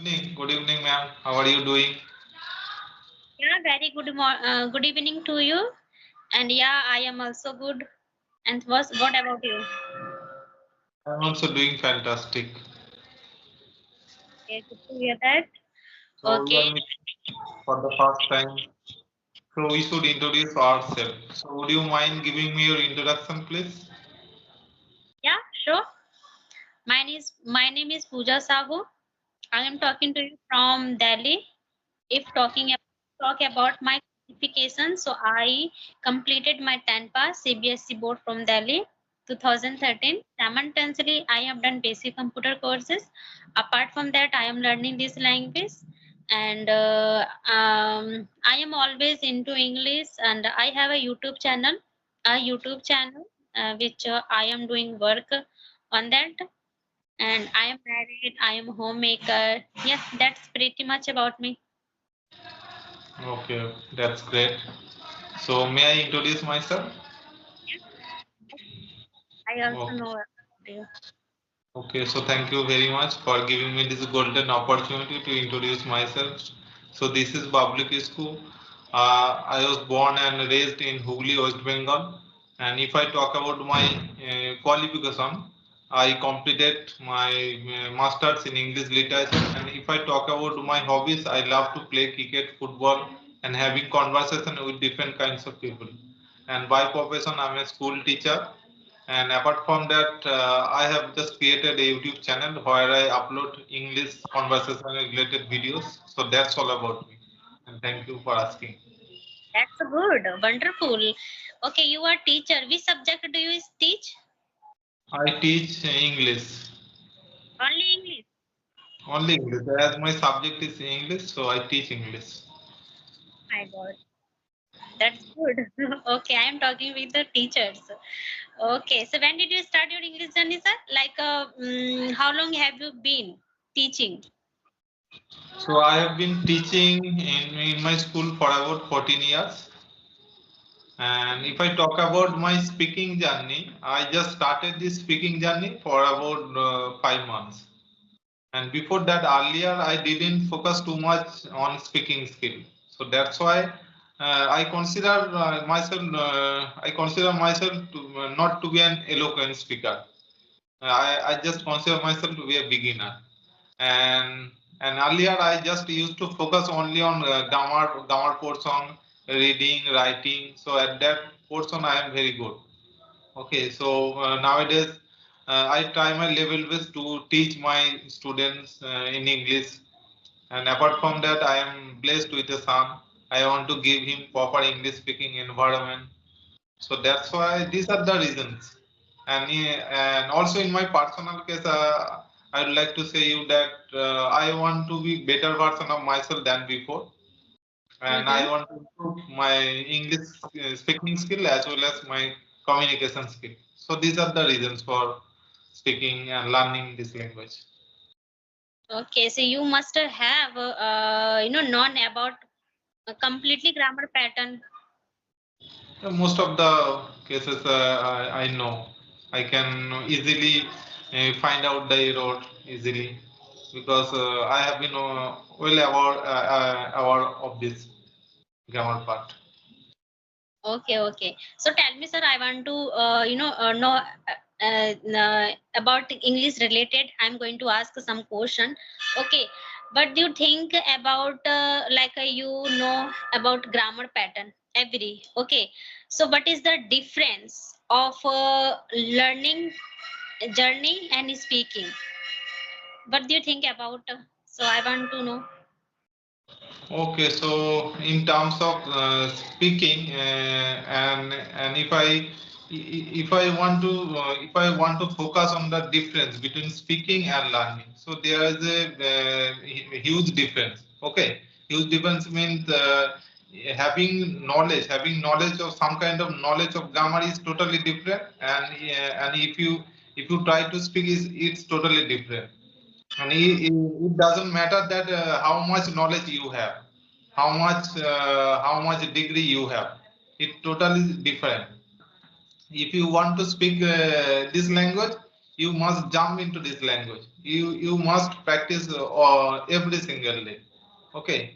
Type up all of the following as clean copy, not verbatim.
evening. Good evening, ma'am. How are you doing? Yeah, very good evening to you. And yeah, I am also good. And what about you? I'm also doing fantastic. Okay, good to hear that. So we Okay, are meeting for the first time. So we should introduce ourselves. So would you mind giving me your introduction, please? yeah, sure. My name is Puja Sahu. I am talking to you from Delhi. If talk about my qualification, so I completed my 10 pass CBSE board from Delhi 2013. Simultaneously, I have done basic computer courses. Apart from that, I am learning this language, and I am always into English. And I have a YouTube channel which I am doing work on that. And I am married. I am homemaker. Yes, that's pretty much about me. Okay, that's great. So may I introduce myself? I also Okay. know about you. Okay, so thank you very much for giving me this golden opportunity to introduce myself. So this is Bablik Isku. I was born and raised in Hooghly, West Bengal. And if I talk about my qualification, I completed my masters in English literature. And if I talk about my hobbies, I love to play cricket, football, and having conversation with different kinds of people. And by profession, I'm a school teacher, and apart from that, I have just created a YouTube channel where I upload English conversation related videos. So that's all about me. And thank you for asking. That's good, wonderful. Okay, you are teacher. Which subject do you teach? I teach English, Only English. only English. As my subject is English, so I teach English. My God, that's good. Okay, I am talking with the teachers. Okay, so when did you start your English journey, sir? Like, how long have you been teaching? So I have been teaching in my school for about 14 years. And if I talk about my speaking journey, I just started this speaking journey for about 5 months. And before that, earlier I didn't focus too much on speaking skill. So that's why I consider myself to not to be an eloquent speaker. I just consider myself to be a beginner. And earlier I just used to focus only on grammar portion, reading, writing. So at that portion I am very good. Okay, so nowadays I try my level best to teach my students in English, and apart from that, I am blessed with a son. I want to give him proper English speaking environment. So that's why these are the reasons. And also in my personal case, I would like to say you that I want to be better version of myself than before, and Mm-hmm. I want to improve my English speaking skill as well as my communication skill. So these are the reasons for speaking and learning this language. Okay, so you must have, known about a completely grammar pattern. Most of the cases I know, I can easily find out the error easily because I have been well aware of this grammar part. Okay, okay. So tell me, sir, I want to, know about English related. I'm going to ask some question. Okay, what do you think about, you know about grammar pattern every? Okay, so what is the difference of learning journey and speaking? What do you think about? So I want to know. Okay, so in terms of speaking, and if I want to focus on the difference between speaking and learning, so there is a huge difference. Okay, huge difference means having knowledge of some kind of knowledge of grammar is totally different, and if you try to speak, is it's totally different. And it doesn't matter that how much knowledge you have, how much degree you have. It totally different. If you want to speak this language, you must jump into this language. You must practice every single day. Okay.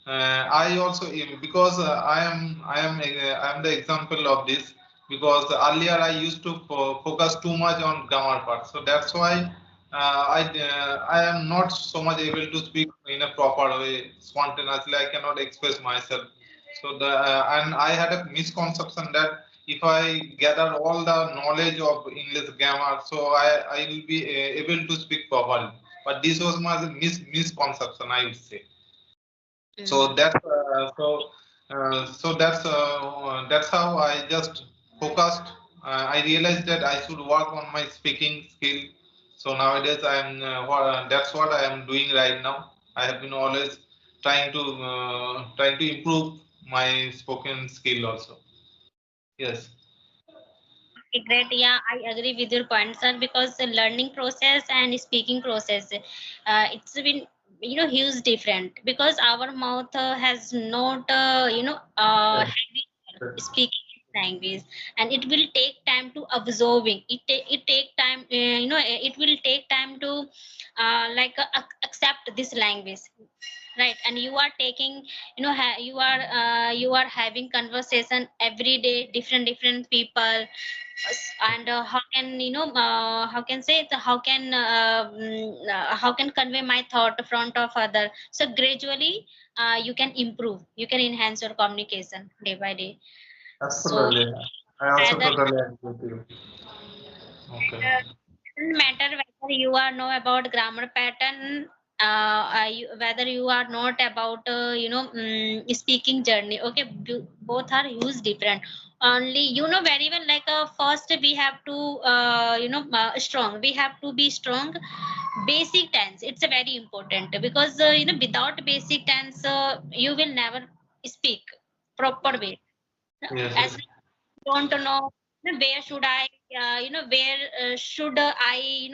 I also because I am the example of this, because earlier I used to focus too much on grammar part, so that's why I am not so much able to speak in a proper way spontaneously. I cannot express myself. So and I had a misconception that if I gather all the knowledge of English grammar, so I will be able to speak properly. But this was my misconception, I would say. So Mm. that's how I just focused. I realized that I should work on my speaking skill. So nowadays that's what I am doing right now. I have been always trying to improve my spoken skill also. Yes. Okay, great. Yeah, I agree with your point, sir, because the learning process and speaking process, it's been huge different, because our mouth has not Yes. habit speaking language, and it will take time to absorbing it take time it will take time to accept this language, right? And you are taking you are having conversation every day, different people. And how can how can say it, how can convey my thought in front of other. So gradually you can improve, you can enhance your communication day by day. So Absolutely. I also rather totally agree with you. Okay. doesn't matter whether you are know about grammar pattern, whether you are not about speaking journey. Okay, both are huge different. Only very well, like first we have to strong. We have to be strong. Basic tense, it's a very important, because without basic tense you will never speak proper way. Yes, As yes. don't know where should I where should I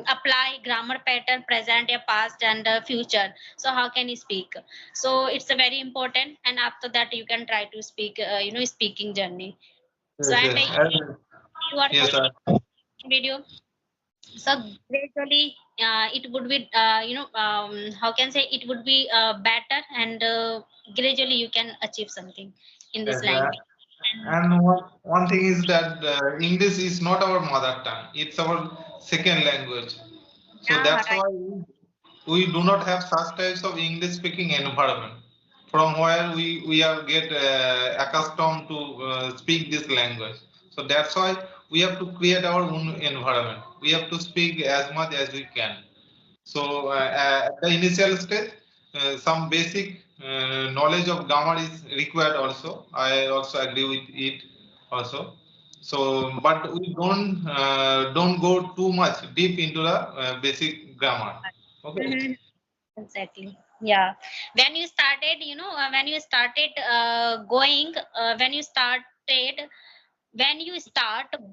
apply grammar pattern present, a past, and future. So how can you speak? So it's a very important, and after that you can try to speak speaking journey. So Yes, and yes. you are Yes, watching video, so gradually it would be how can say it would be better, and gradually you can achieve something in this yes. language. And And one thing is that English is not our mother tongue, it's our second language. So yeah, that's right. why we do not have such types of English speaking environment from where we are get accustomed to speak this language. So that's why we have to create our own environment. We have to speak as much as we can. So at the initial stage, some basic knowledge of grammar is required also. I also agree with it also. So, but we don't go too much deep into the basic grammar. Okay. Mhm. Exactly. Yeah. When you started, when you started going, when you start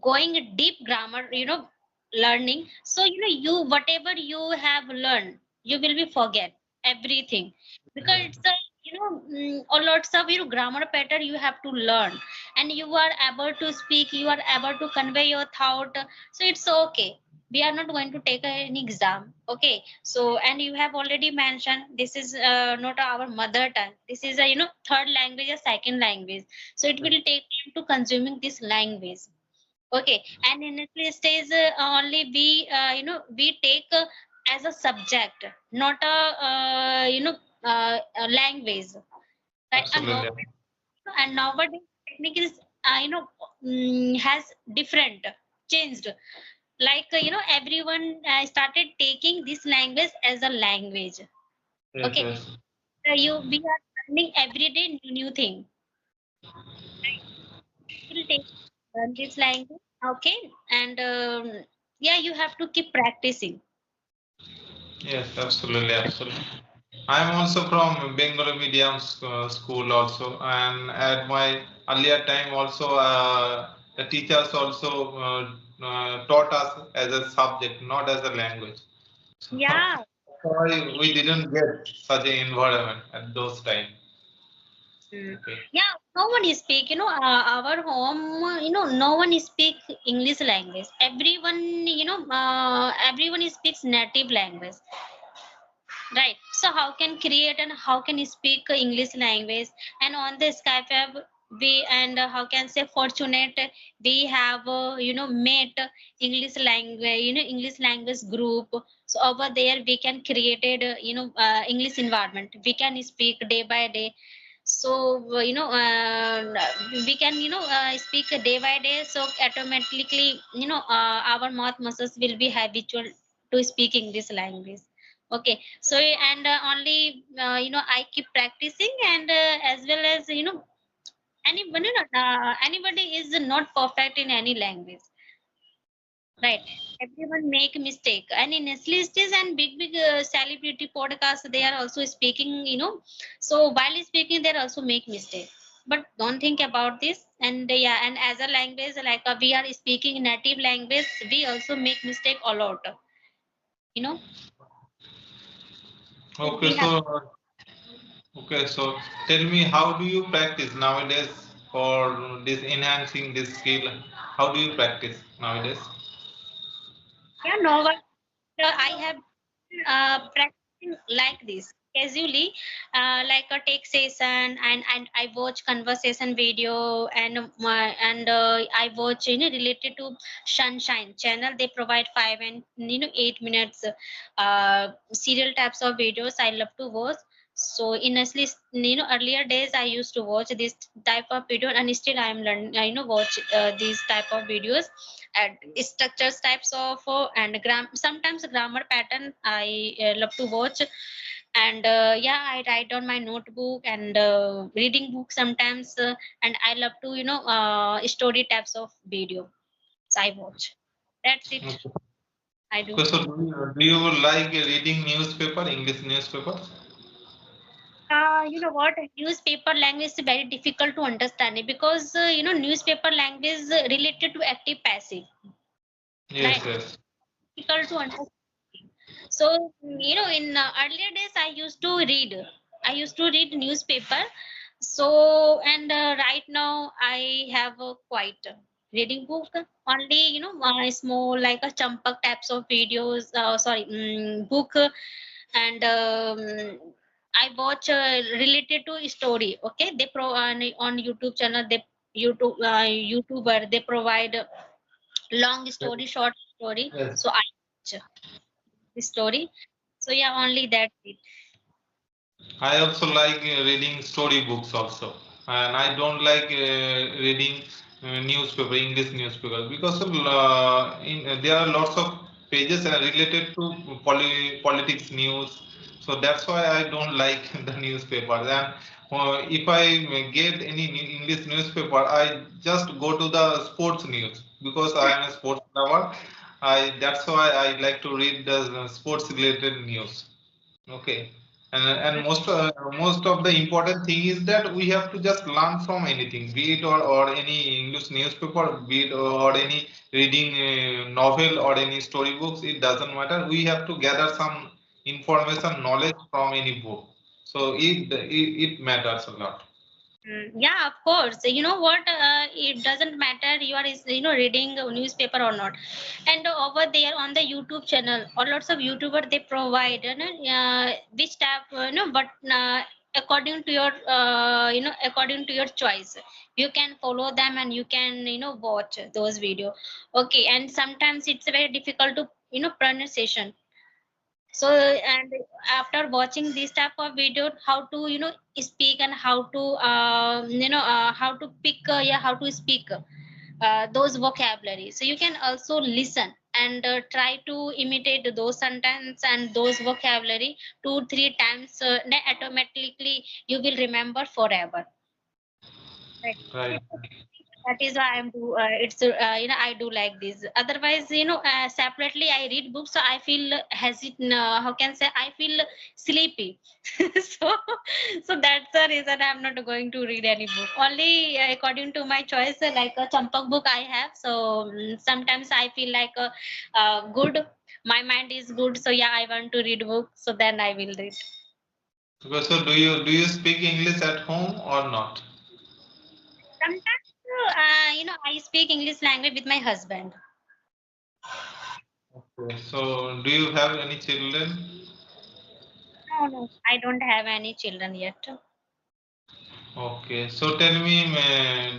going deep grammar, learning. So, you whatever you have learned, you will be forget everything, because it's a, a lots of grammar pattern you have to learn, and you are able to speak, you are able to convey your thought. So it's okay, we are not going to take an exam. Okay, so and you have already mentioned this is not our mother tongue, this is a third language or second language. So it will take time to consuming this language. Okay, and in this stage only we we take as a subject, not a language, right? And Absolutely. nowadays technique is has different changed, like everyone started taking this language as a language. Yes, Okay, yes. you we are learning every day new thing, right? Will take learn this language. Okay, and yeah, you have to keep practicing. Yes, absolutely, absolutely. I'm also from Bengali medium school also, and at my earlier time also, the teachers also taught us as a subject, not as a language. So Yeah. sorry, we didn't get such an environment at those times. Mm. Okay. Yeah, No one is speak, our home, no one is speak English language. Everyone, everyone speaks native language. Right. So how can create and how can speak English language? And on the Skype app, we and how can say fortunate we have made English language English language group. So over there we can created English environment. We can speak day by day. So we can speak day by day. So automatically our mouth muscles will be habitual to speak English language. Okay, so and only I keep practicing, and as well as anybody is not perfect in any language, right? Everyone make mistake, and in Nestle and big celebrity podcasts they are also speaking, so while speaking they also make mistake, but don't think about this. And yeah, and as a language like we are speaking native language, we also make mistake a lot, you know so Okay, we have. so tell me, how do you practice nowadays for this enhancing this skill? How do you practice nowadays? Yeah, no, but I have practicing like this casually, like a take session, and I watch conversation video, and I watch related to Sunshine channel. They provide 5 and 8 minutes serial types of videos. I love to watch. So in earlier days I used to watch this type of video, and still I am learning. Watch these type of videos and structures types of and sometimes grammar pattern I love to watch. And yeah, I write on my notebook and reading book sometimes, and I love to story types of video, so I watch. That's it. Okay, I do. okay, so do you like reading newspaper, English newspapers? You know what, newspaper language is very difficult to understand it, because newspaper language is related to active passive, Yes, right? yes. Difficult to understand. So, in earlier days, I used to read newspaper. So, and right now, I have a quite reading book. Only, small like a champak types of videos. Sorry, book, and I watch related to story. Okay, they on YouTube channel. YouTuber they provide long story, short story. Yes. So I watch the story. So yeah, only that it. I also like reading story books also, and I don't like reading newspaper, English newspaper, because there are lots of pages related to politics news. So that's why I don't like the newspapers. And if I get any English newspaper, I just go to the sports news because I am a sports lover. That's why I like to read the sports related news. Okay, and most of the important thing is that we have to just learn from anything, be it or any English newspaper, be it or any reading novel or any storybooks. It doesn't matter. We have to gather some information, knowledge from any book. So it matters a lot. Yeah, of course. You know what? It doesn't matter you are reading a newspaper or not. And over there on the YouTube channel, or lots of YouTuber they provide which type but according to your according to your choice, you can follow them and you can watch those video. Okay, and sometimes it's very difficult to pronunciation. So and after watching this type of video, how to speak, and how to how to pick yeah, how to speak those vocabulary. So you can also listen and try to imitate those sentence and those vocabulary 2 3 times, then automatically you will remember forever, right? Right. That is why I'm do it's I do like this. Otherwise, separately I read books, so I feel hesitant. How can I say, I feel sleepy. so that's the reason I'm not going to read any book. Only according to my choice, like a champak book I have. So sometimes I feel like good. My mind is good, so yeah, I want to read book. So then I will read. Okay, so do you speak English at home or not? Sometimes, I speak English language with my husband. Okay. So, do you have any children? No, no, I don't have any children yet. Okay. So, tell me,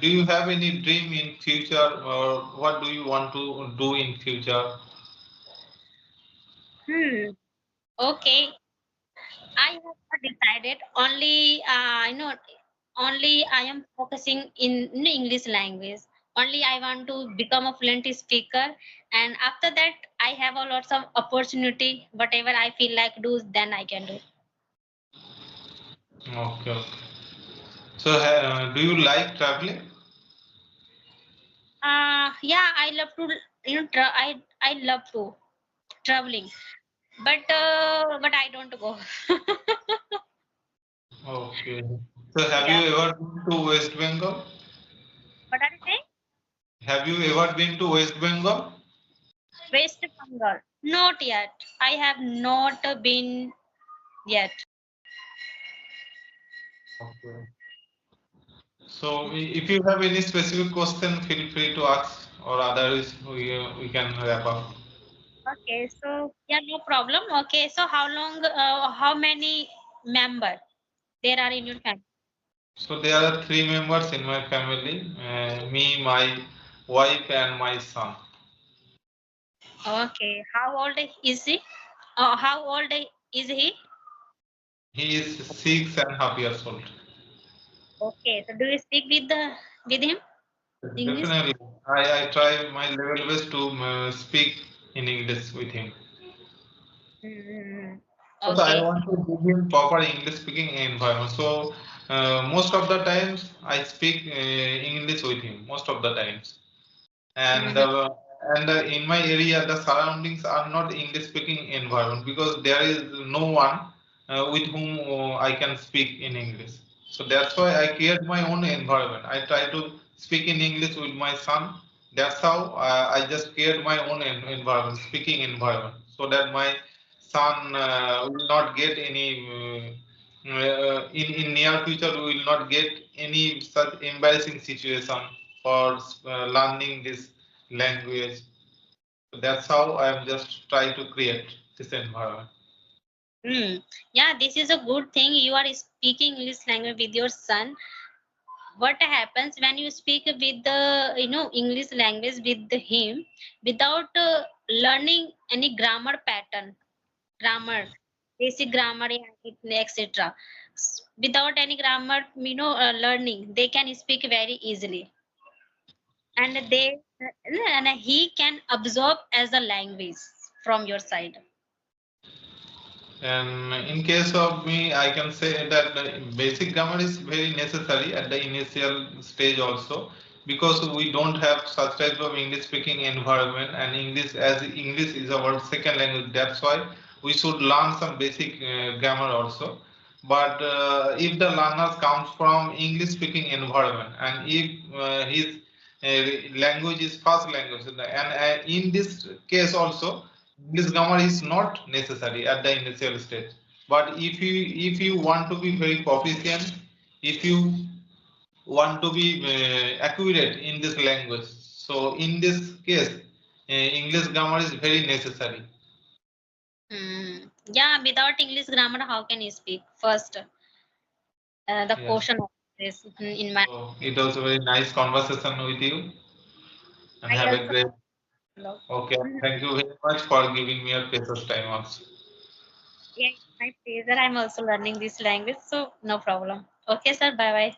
do you have any dream in future, or what do you want to do in future? Hmm. Okay, I have not decided. Only I am focusing in English language. Only I want to become a fluent speaker, and after that, I have a lots of opportunity. Whatever I feel like do, then I can do. Okay. Okay. So, do you like traveling? Yeah, I love to. I love to traveling, but I don't go. Okay. So, have Yeah. you ever been to West Bengal? What are you saying? Have you ever been to West Bengal? West Bengal. Not yet. I have not been yet. Okay. So, if you have any specific question, feel free to ask, or otherwise we can wrap up. Okay, so yeah, no problem. Okay, so how many member there are in your family? So there are three members in my family: me, my wife, and my son. Okay, how old is he? How old is he? He is 6.5 years old. Okay, so do you speak with him English? Definitely, I try my level best to speak in English with him. Mm, Because I okay. want to give him proper English speaking environment. So most of the times I speak English with him. Most of the times. and Mhm. uh, and in my area the surroundings are not English speaking environment because there is no one with whom I can speak in English. So that's why I create my own environment. I try to speak in English with my son. That's how I just create my own environment, speaking environment, so that my son will not get any in near future we will not get any such embarrassing situation for learning this language. So that's how I'm just trying to create this environment. Mm. Yeah, this is a good thing. You are speaking English language with your son. What happens when you speak with the English language with him without learning any grammar pattern, grammar, basic grammar, etc. Without any grammar, learning, they can speak very easily, and he can absorb as a language from your side. And in case of me, I can say that the basic grammar is very necessary at the initial stage also, because we don't have such type of English speaking environment, and English as English is our second language. That's why we should learn some basic grammar also. But if the learner comes from English speaking environment, and if his language is first language, and in this case also English grammar is not necessary at the initial stage. But if you want to be very proficient, if you want to be accurate in this language, so in this case, English grammar is very necessary. Yeah, without English grammar, how can you speak first? The Yes. question of this in my. So it was a very nice conversation with you, and I have a also great. love. Okay, Mhm. thank you very much for giving me your precious time also. Yeah, it's my pleasure. I'm also learning this language, so no problem. Okay, sir. Bye bye.